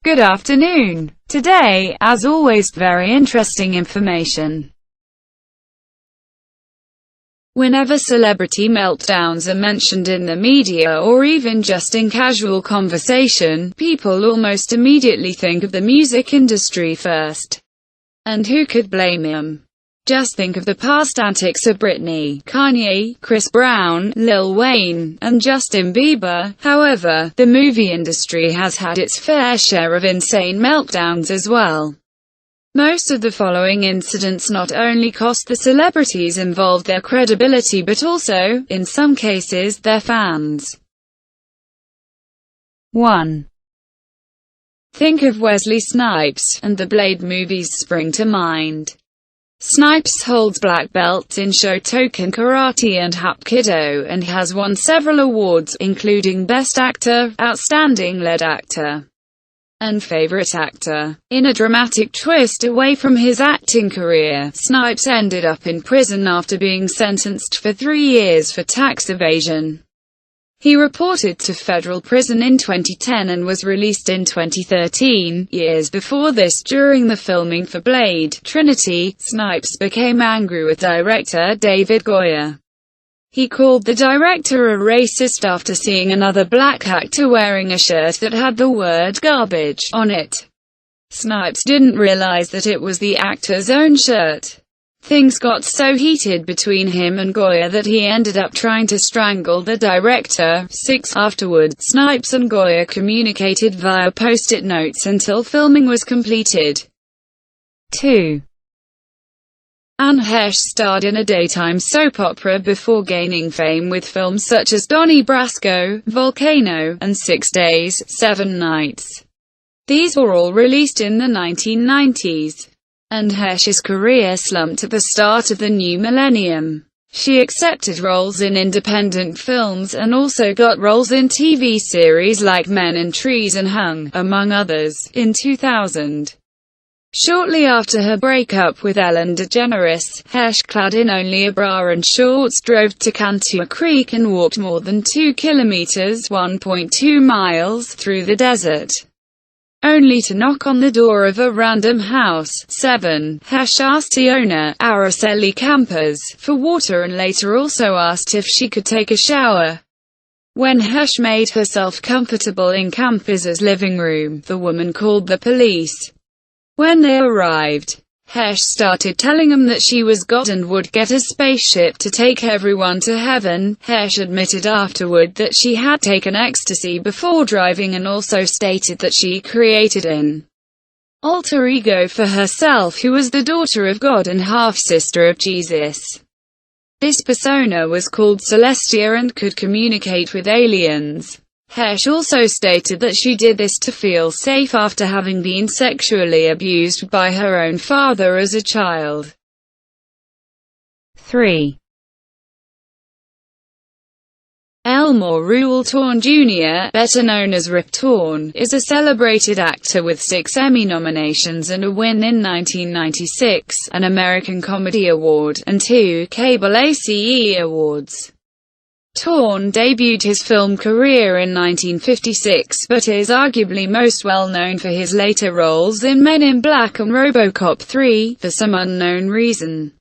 Good afternoon. Today, as always, very interesting information. Whenever celebrity meltdowns are mentioned in the media or even just in casual conversation, people almost immediately think of the music industry first. And who could blame them? Just think of the past antics of Britney, Kanye, Chris Brown, Lil Wayne, and Justin Bieber. However, the movie industry has had its fair share of insane meltdowns as well. Most of the following incidents not only cost the celebrities involved their credibility but also, in some cases, their fans. 1. Think of Wesley Snipes, and the Blade movies spring to mind. Snipes holds black belts in Shotokan Karate and Hapkido, and has won several awards, including Best Actor, Outstanding Lead Actor, and Favorite Actor. In a dramatic twist away from his acting career, Snipes ended up in prison after being sentenced for 3 years for tax evasion. He reported to federal prison in 2010 and was released in 2013. Years before this, during the filming for Blade: Trinity, Snipes became angry with director David Goyer. He called the director a racist after seeing another black actor wearing a shirt that had the word garbage on it. Snipes didn't realize that it was the actor's own shirt. Things got so heated between him and Goyer that he ended up trying to strangle the director. 6. Afterward, Snipes and Goyer communicated via post-it notes until filming was completed. 2. Anne Heche starred in a daytime soap opera before gaining fame with films such as Donnie Brasco, Volcano, and 6 Days, 7 Nights. These were all released in the 1990s. And Heche's career slumped at the start of the new millennium. She accepted roles in independent films and also got roles in TV series like Men in Trees and Hung, among others, in 2000. Shortly after her breakup with Ellen DeGeneres, Heche, clad in only a bra and shorts, drove to Cantua Creek and walked more than 2 kilometers (1.2 miles) through the desert, only to knock on the door of a random house. 7. Heche asked the owner, Araceli Campos, for water and later also asked if she could take a shower. When Heche made herself comfortable in Campos's living room, the woman called the police. When they arrived, Heche started telling them that she was God and would get a spaceship to take everyone to heaven. Heche admitted afterward that she had taken ecstasy before driving and also stated that she created an alter ego for herself who was the daughter of God and half-sister of Jesus. This persona was called Celestia and could communicate with aliens. Heche also stated that she did this to feel safe after having been sexually abused by her own father as a child. 3. Elmore Rule Torn Jr., better known as Rip Torn, is a celebrated actor with 6 Emmy nominations and a win in 1996, an American Comedy Award, and 2 Cable ACE Awards. Torn debuted his film career in 1956, but is arguably most well known for his later roles in Men in Black and RoboCop 3, for some unknown reason.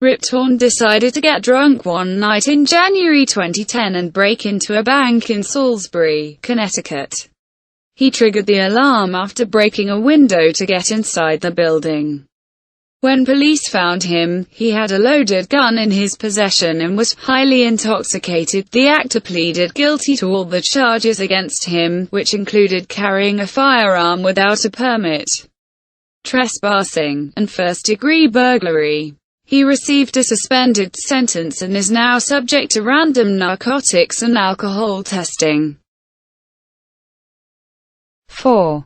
Rip Torn decided to get drunk one night in January 2010 and break into a bank in Salisbury, Connecticut. He triggered the alarm after breaking a window to get inside the building. When police found him, he had a loaded gun in his possession and was highly intoxicated. The actor pleaded guilty to all the charges against him, which included carrying a firearm without a permit, trespassing, and first-degree burglary. He received a suspended sentence and is now subject to random narcotics and alcohol testing. 4.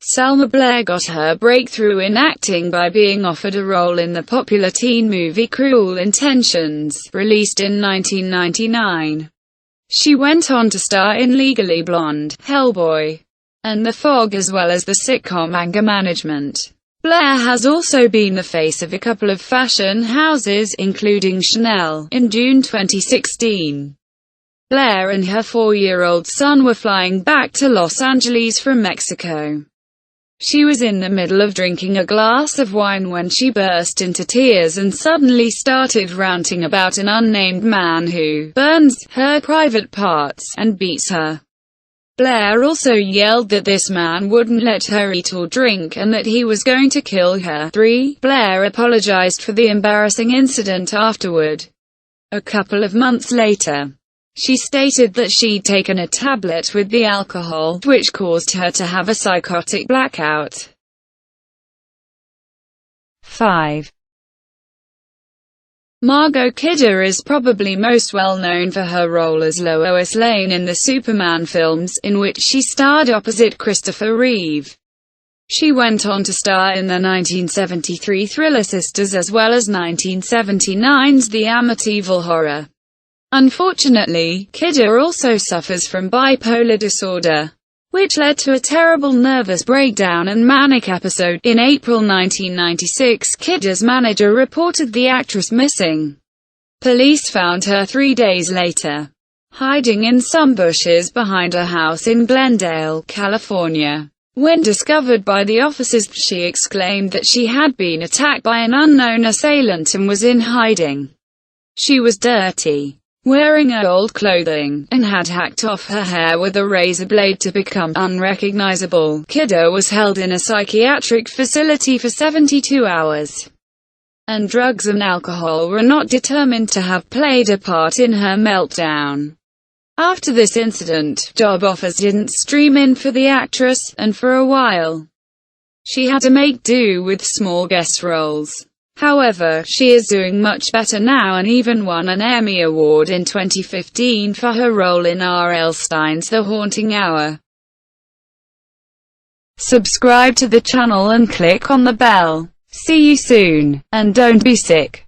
Selma Blair got her breakthrough in acting by being offered a role in the popular teen movie Cruel Intentions, released in 1999. She went on to star in Legally Blonde, Hellboy, and The Fog, as well as the sitcom Anger Management. Blair has also been the face of a couple of fashion houses, including Chanel, in June 2016. Blair and her 4-year-old son were flying back to Los Angeles from Mexico. She was in the middle of drinking a glass of wine when she burst into tears and suddenly started ranting about an unnamed man who burns her private parts and beats her. Blair also yelled that this man wouldn't let her eat or drink and that he was going to kill her. 3. Blair apologized for the embarrassing incident afterward. A couple of months later, she stated that she'd taken a tablet with the alcohol, which caused her to have a psychotic blackout. 5. Margot Kidder is probably most well known for her role as Lois Lane in the Superman films, in which she starred opposite Christopher Reeve. She went on to star in the 1973 thriller Sisters as well as 1979's The Amityville Horror. Unfortunately, Kidder also suffers from bipolar disorder, which led to a terrible nervous breakdown and manic episode. In April 1996, Kidder's manager reported the actress missing. Police found her 3 days later, hiding in some bushes behind a house in Glendale, California. When discovered by the officers, she exclaimed that she had been attacked by an unknown assailant and was in hiding. She was dirty, wearing old clothing, and had hacked off her hair with a razor blade to become unrecognizable. Kidder was held in a psychiatric facility for 72 hours, and drugs and alcohol were not determined to have played a part in her meltdown. After this incident, job offers didn't stream in for the actress, and for a while, she had to make do with small guest roles. However, she is doing much better now and even won an Emmy Award in 2015 for her role in R.L. Stine's The Haunting Hour. Subscribe to the channel and click on the bell. See you soon, and don't be sick.